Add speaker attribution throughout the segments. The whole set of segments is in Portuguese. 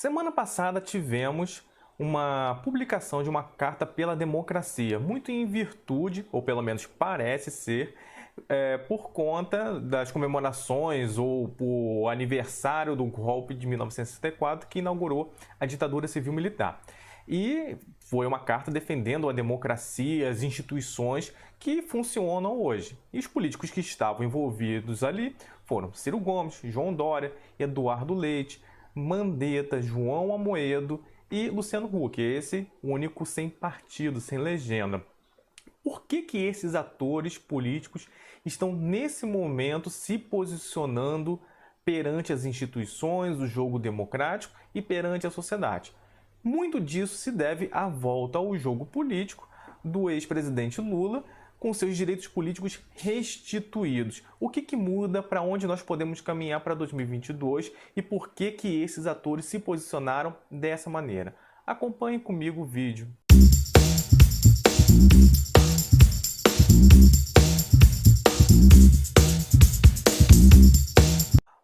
Speaker 1: Semana passada tivemos uma publicação de uma carta pela democracia, muito em virtude, ou pelo menos parece ser, por conta das comemorações ou por aniversário do golpe de 1964 que inaugurou a ditadura civil-militar. E foi uma carta defendendo a democracia, as instituições que funcionam hoje. E os políticos que estavam envolvidos ali foram Ciro Gomes, João Dória, Eduardo Leite, Mandetta, João Amoedo e Luciano Huck, esse único sem partido, sem legenda. Por que esses atores políticos estão nesse momento se posicionando perante as instituições, o jogo democrático e perante a sociedade? Muito disso se deve à volta ao jogo político do ex-presidente Lula, com seus direitos políticos restituídos. O que muda, para onde nós podemos caminhar para 2022 e por que esses atores se posicionaram dessa maneira? Acompanhe comigo o vídeo.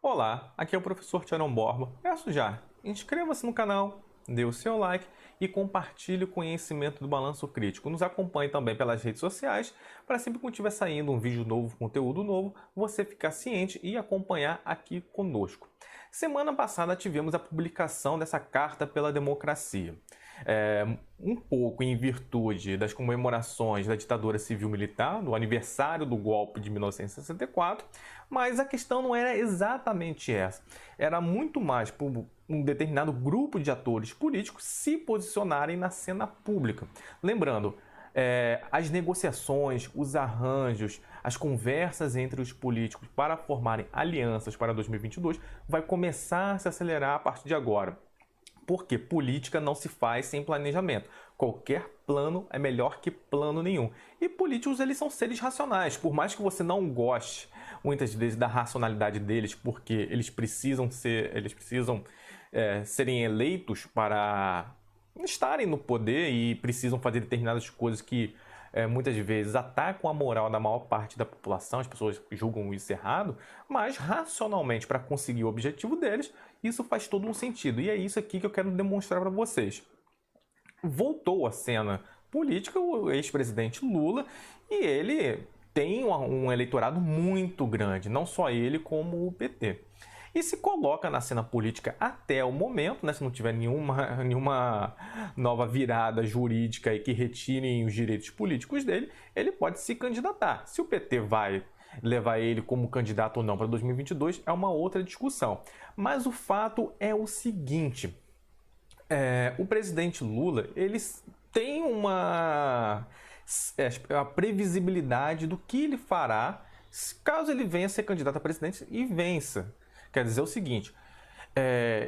Speaker 1: Olá, aqui é o professor Tiaron Borba. Peço já, inscreva-se no canal, dê o seu like e compartilhe o conhecimento do Balanço Crítico. Nos acompanhe também pelas redes sociais, para sempre que estiver saindo um vídeo novo, conteúdo novo, você ficar ciente e acompanhar aqui conosco. Semana passada tivemos a publicação dessa Carta pela Democracia. Um pouco em virtude das comemorações da ditadura civil-militar, do aniversário do golpe de 1964, mas a questão não era exatamente essa. Era muito mais por um determinado grupo de atores políticos se posicionarem na cena pública. Lembrando, as negociações, os arranjos, as conversas entre os políticos para formarem alianças para 2022 vai começar a se acelerar a partir de agora. Porque política não se faz sem planejamento. Qualquer plano é melhor que plano nenhum. E políticos, eles são seres racionais. Por mais que você não goste, muitas vezes, da racionalidade deles, porque eles precisam serem eleitos para estarem no poder e precisam fazer determinadas coisas que muitas vezes atacam a moral da maior parte da população, as pessoas julgam isso errado, mas racionalmente, para conseguir o objetivo deles, isso faz todo um sentido. E é isso aqui que eu quero demonstrar para vocês. Voltou à cena política o ex-presidente Lula e ele tem um eleitorado muito grande, não só ele como o PT. E se coloca na cena política até o momento, né, se não tiver nenhuma nova virada jurídica e que retirem os direitos políticos dele, ele pode se candidatar. Se o PT vai levar ele como candidato ou não para 2022 é uma outra discussão. Mas o fato é o seguinte, o presidente Lula, ele tem a previsibilidade do que ele fará caso ele venha a ser candidato a presidente e vença. Quer dizer o seguinte,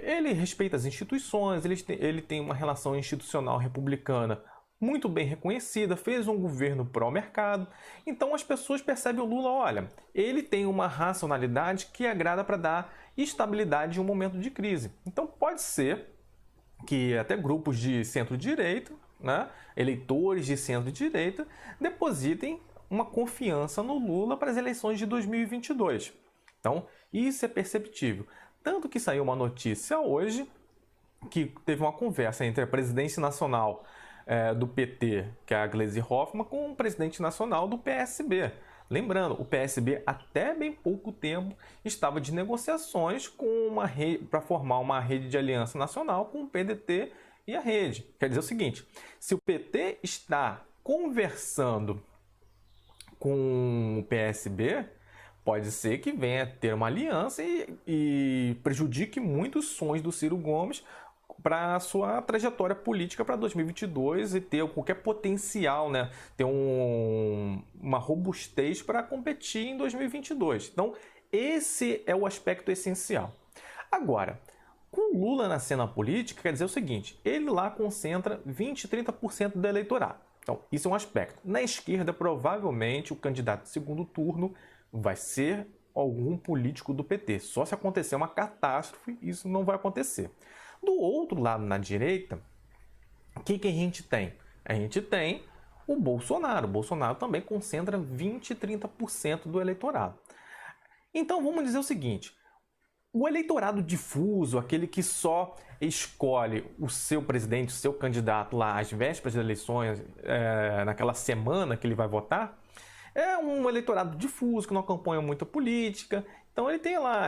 Speaker 1: ele respeita as instituições, ele tem uma relação institucional republicana muito bem reconhecida, fez um governo pró-mercado, então as pessoas percebem o Lula, olha, ele tem uma racionalidade que agrada para dar estabilidade em um momento de crise. Então pode ser que até grupos de centro-direita, né, eleitores de centro-direita, depositem uma confiança no Lula para as eleições de 2022. Então, isso é perceptível. Tanto que saiu uma notícia hoje que teve uma conversa entre a presidente nacional do PT, que é a Gleisi Hoffmann, com o presidente nacional do PSB. Lembrando, o PSB até bem pouco tempo estava de negociações para formar uma rede de aliança nacional com o PDT e a rede. Quer dizer o seguinte, se o PT está conversando com o PSB, pode ser que venha a ter uma aliança e prejudique muito os sonhos do Ciro Gomes para a sua trajetória política para 2022 e ter qualquer potencial, né? Ter uma robustez para competir em 2022. Então, esse é o aspecto essencial. Agora, com Lula na cena política, quer dizer o seguinte, ele lá concentra 20, 30% do eleitorado. Então, isso é um aspecto. Na esquerda, provavelmente, o candidato de segundo turno vai ser algum político do PT. Só se acontecer uma catástrofe, isso não vai acontecer. Do outro lado, na direita, o que a gente tem? A gente tem o Bolsonaro. O Bolsonaro também concentra 20, 30% do eleitorado. Então, vamos dizer o seguinte, O eleitorado difuso, aquele que só escolhe o seu presidente, o seu candidato lá às vésperas das eleições, naquela semana que ele vai votar, é um eleitorado difuso, que não acompanha muito a política. Então ele tem lá,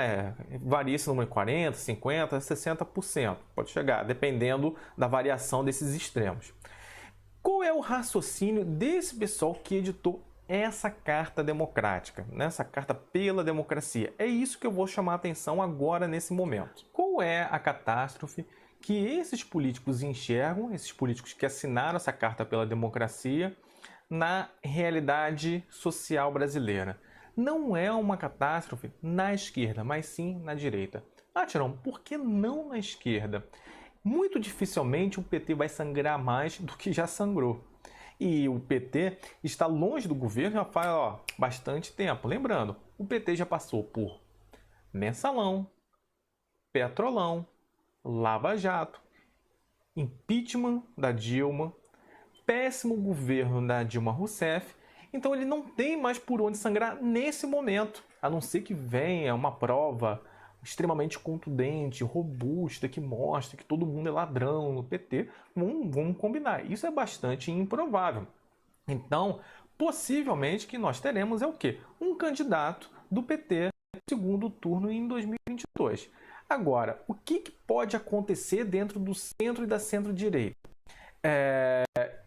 Speaker 1: varia esse número de 40%, 50%, 60%. Pode chegar, dependendo da variação desses extremos. Qual é o raciocínio desse pessoal que editou essa carta democrática, né? Essa carta pela democracia? É isso que eu vou chamar a atenção agora nesse momento. Qual é a catástrofe que esses políticos enxergam, esses políticos que assinaram essa carta pela democracia, na realidade social brasileira? Não é uma catástrofe na esquerda, mas sim na direita. Ah, Tirão, por que não na esquerda? Muito dificilmente o PT vai sangrar mais do que já sangrou. E o PT está longe do governo já faz bastante tempo. Lembrando, o PT já passou por Mensalão, Petrolão, Lava Jato, impeachment da Dilma, péssimo governo da Dilma Rousseff. Então ele não tem mais por onde sangrar nesse momento, a não ser que venha uma prova extremamente contundente, robusta, que mostre que todo mundo é ladrão no PT. Vamos combinar, isso é bastante improvável. Então, possivelmente que nós teremos é o quê? Um candidato do PT no segundo turno em 2022. Agora, o que pode acontecer dentro do centro e da centro-direita?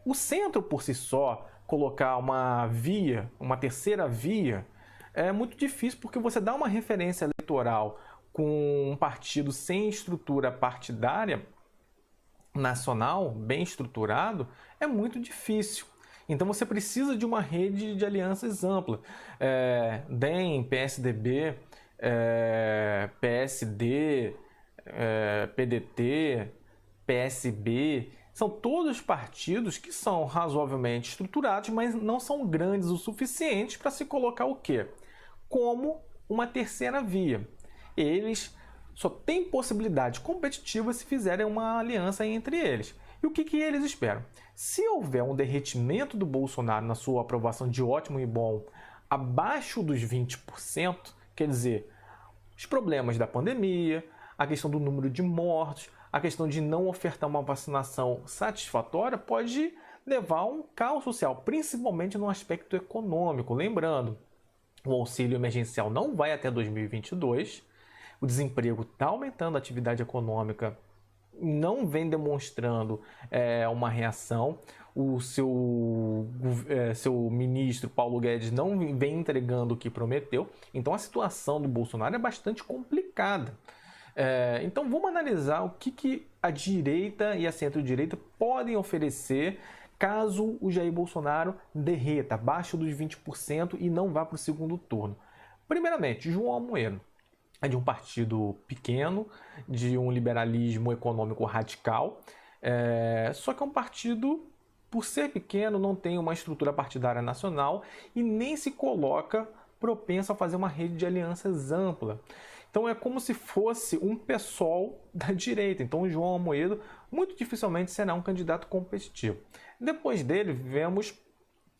Speaker 1: O centro por si só, colocar uma via, uma terceira via, é muito difícil, porque você dá uma referência eleitoral com um partido sem estrutura partidária nacional, bem estruturado, é muito difícil. Então você precisa de uma rede de alianças ampla. DEM, PSDB, PSD, PDT, PSB, são todos partidos que são razoavelmente estruturados, mas não são grandes o suficiente para se colocar o quê? Como uma terceira via. Eles só têm possibilidade competitiva se fizerem uma aliança entre eles. E o que eles esperam? Se houver um derretimento do Bolsonaro na sua aprovação de ótimo e bom abaixo dos 20%, quer dizer, os problemas da pandemia, a questão do número de mortos, a questão de não ofertar uma vacinação satisfatória, pode levar a um caos social, principalmente no aspecto econômico. Lembrando, o auxílio emergencial não vai até 2022, o desemprego está aumentando, a atividade econômica não vem demonstrando uma reação, o seu ministro Paulo Guedes não vem entregando o que prometeu, então a situação do Bolsonaro é bastante complicada. Então vamos analisar o que a direita e a centro-direita podem oferecer caso o Jair Bolsonaro derreta abaixo dos 20% e não vá para o segundo turno. Primeiramente, João Amoedo é de um partido pequeno, de um liberalismo econômico radical, só que é um partido, por ser pequeno, não tem uma estrutura partidária nacional e nem se coloca propenso a fazer uma rede de alianças ampla. Então é como se fosse um PSOL da direita. Então o João Amoedo muito dificilmente será um candidato competitivo. Depois dele vemos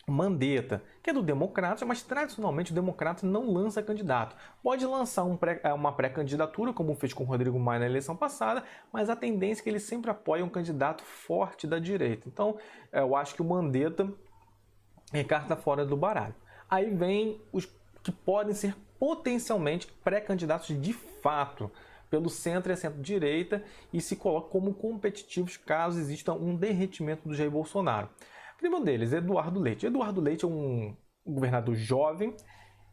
Speaker 1: Mandetta, que é do Democratas, mas tradicionalmente o Democratas não lança candidato. Pode lançar uma pré-candidatura, como fez com o Rodrigo Maia na eleição passada, mas a tendência é que ele sempre apoia um candidato forte da direita. Então eu acho que o Mandetta é carta fora do baralho. Aí vem os que podem ser potencialmente pré-candidatos de fato pelo centro e a centro-direita e se colocam como competitivos caso exista um derretimento do Jair Bolsonaro. O primeiro deles, Eduardo Leite. Eduardo Leite é um governador jovem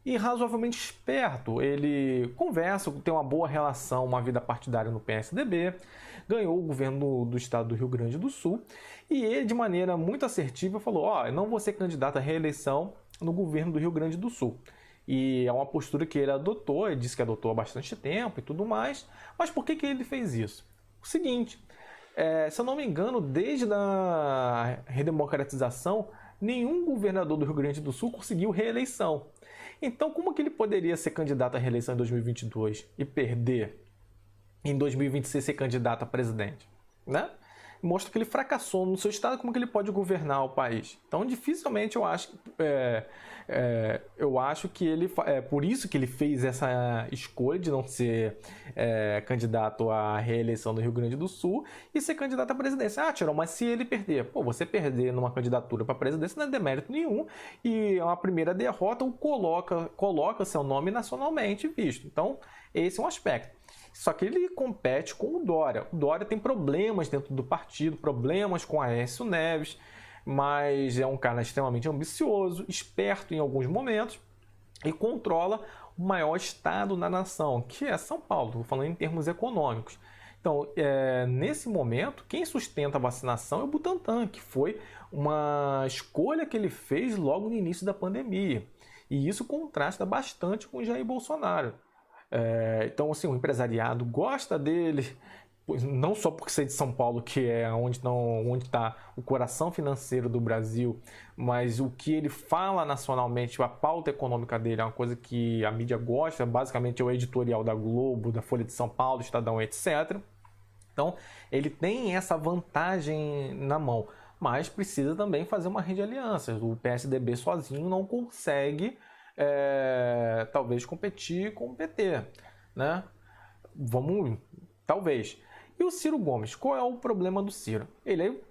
Speaker 1: e razoavelmente esperto. Ele conversa, tem uma boa relação, uma vida partidária no PSDB, ganhou o governo do estado do Rio Grande do Sul e ele, de maneira muito assertiva, falou: eu não vou ser candidato à reeleição no governo do Rio Grande do Sul. E é uma postura que ele adotou, ele disse que adotou há bastante tempo e tudo mais. Mas por que ele fez isso? O seguinte, se eu não me engano, desde a redemocratização, nenhum governador do Rio Grande do Sul conseguiu reeleição. Então, como que ele poderia ser candidato à reeleição em 2022 e perder em 2026 ser candidato a presidente? Né? mostra que ele fracassou no seu estado, como que ele pode governar o país. Então, dificilmente eu acho que ele é por isso que ele fez essa escolha de não ser candidato à reeleição do Rio Grande do Sul e ser candidato à presidência. Ah, Tirão, mas se ele perder, você perder numa candidatura para a presidência não é demérito nenhum, e a primeira derrota o coloca seu nome nacionalmente visto. Então, esse é um aspecto. Só que ele compete com o Dória. O Dória tem problemas dentro do partido, problemas com Aécio Neves, mas é um cara extremamente ambicioso, esperto em alguns momentos e controla o maior estado da nação, que é São Paulo, estou falando em termos econômicos. Então, nesse momento, quem sustenta a vacinação é o Butantan, que foi uma escolha que ele fez logo no início da pandemia. E isso contrasta bastante com o Jair Bolsonaro. Então, assim, o empresariado gosta dele, não só por ser de São Paulo, que é onde está o coração financeiro do Brasil, mas o que ele fala nacionalmente, a pauta econômica dele é uma coisa que a mídia gosta, basicamente é o editorial da Globo, da Folha de São Paulo, Estadão, etc. Então, ele tem essa vantagem na mão, mas precisa também fazer uma rede de alianças. O PSDB sozinho não consegue talvez competir com o PT, né? Talvez. E o Ciro Gomes, qual é o problema do Ciro? Ele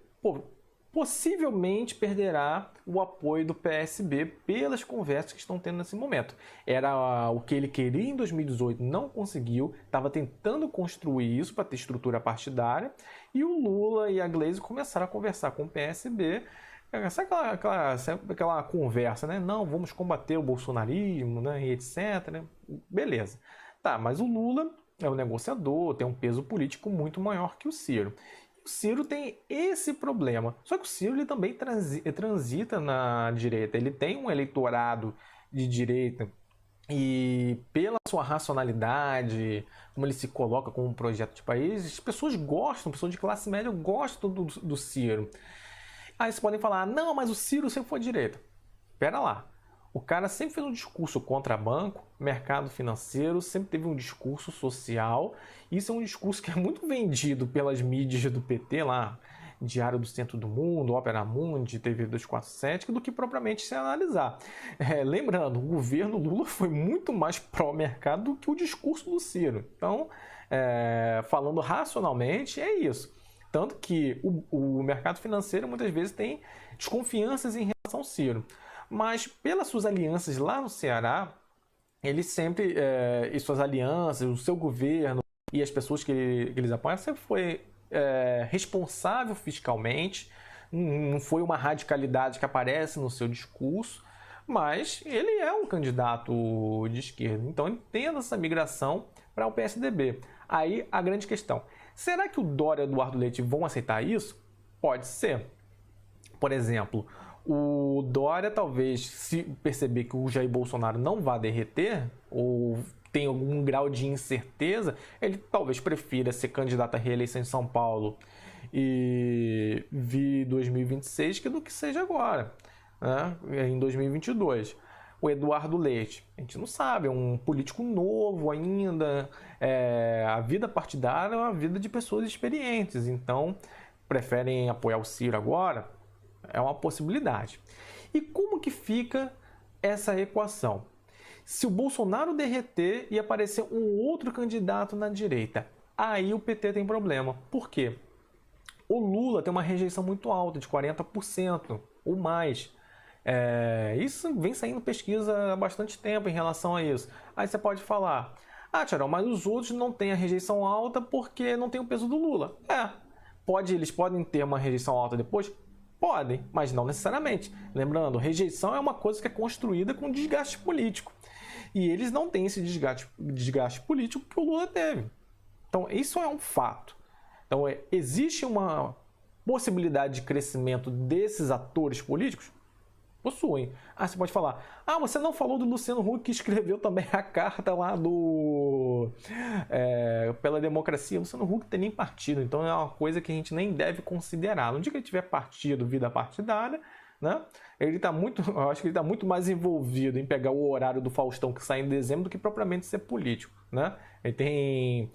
Speaker 1: possivelmente perderá o apoio do PSB pelas conversas que estão tendo nesse momento. Era o que ele queria em 2018, não conseguiu, estava tentando construir isso para ter estrutura partidária, e o Lula e a Gleisi começaram a conversar com o PSB. Sabe aquela conversa, né? Não, vamos combater o bolsonarismo, né? E etc. Né? Beleza. Tá, mas o Lula é um negociador, tem um peso político muito maior que o Ciro. O Ciro tem esse problema. Só que o Ciro ele também transita na direita. Ele tem um eleitorado de direita e pela sua racionalidade, como ele se coloca como um projeto de país, as pessoas de classe média gostam do Ciro. Aí vocês podem falar, não, mas o Ciro sempre foi de direita. Pera lá. O cara sempre fez um discurso contra banco, mercado financeiro, sempre teve um discurso social. Isso é um discurso que é muito vendido pelas mídias do PT lá, Diário do Centro do Mundo, Ópera Mundi, TV 247, do que propriamente se analisar. Lembrando, o governo Lula foi muito mais pró-mercado do que o discurso do Ciro. Então, falando racionalmente, é isso. Tanto que o mercado financeiro muitas vezes tem desconfianças em relação ao Ciro. Mas pelas suas alianças lá no Ceará, ele sempre, e suas alianças, o seu governo e as pessoas que eles apoiam, sempre foi responsável fiscalmente. Não foi uma radicalidade que aparece no seu discurso, mas ele é um candidato de esquerda. Então ele tem essa migração para o PSDB. Aí a grande questão, será que o Dória e o Eduardo Leite vão aceitar isso? Pode ser. Por exemplo, o Dória talvez, se perceber que o Jair Bolsonaro não vai derreter, ou tem algum grau de incerteza, ele talvez prefira ser candidato à reeleição em São Paulo e vir 2026 do que seja agora, né? Em 2022. O Eduardo Leite, a gente não sabe, é um político novo ainda, a vida partidária é uma vida de pessoas experientes, então preferem apoiar o Ciro agora, é uma possibilidade. E como que fica essa equação? Se o Bolsonaro derreter e aparecer um outro candidato na direita, aí o PT tem problema. Por quê? O Lula tem uma rejeição muito alta, de 40% ou mais. Isso vem saindo pesquisa há bastante tempo em relação a isso. Aí você pode falar, Tirão, mas os outros não têm a rejeição alta porque não tem o peso do Lula. Eles podem ter uma rejeição alta depois? Podem, mas não necessariamente. Lembrando, rejeição é uma coisa que é construída com desgaste político. E eles não têm esse desgaste político que o Lula teve. Então, isso é um fato. Então, existe uma possibilidade de crescimento desses atores políticos? Possuem. Você pode falar, você não falou do Luciano Huck, que escreveu também a carta lá pela democracia. O Luciano Huck tem nem partido, então é uma coisa que a gente nem deve considerar. No dia que ele tiver partido, vida partidária, né? Eu acho que ele está muito mais envolvido em pegar o horário do Faustão que sai em dezembro do que propriamente ser político, né? Ele tem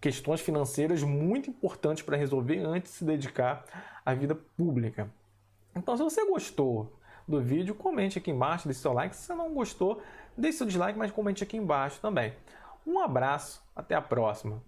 Speaker 1: questões financeiras muito importantes para resolver antes de se dedicar à vida pública. Então, se você gostou do vídeo, comente aqui embaixo, deixe seu like. Se você não gostou, deixe seu dislike, mas comente aqui embaixo também. Um abraço, até a próxima.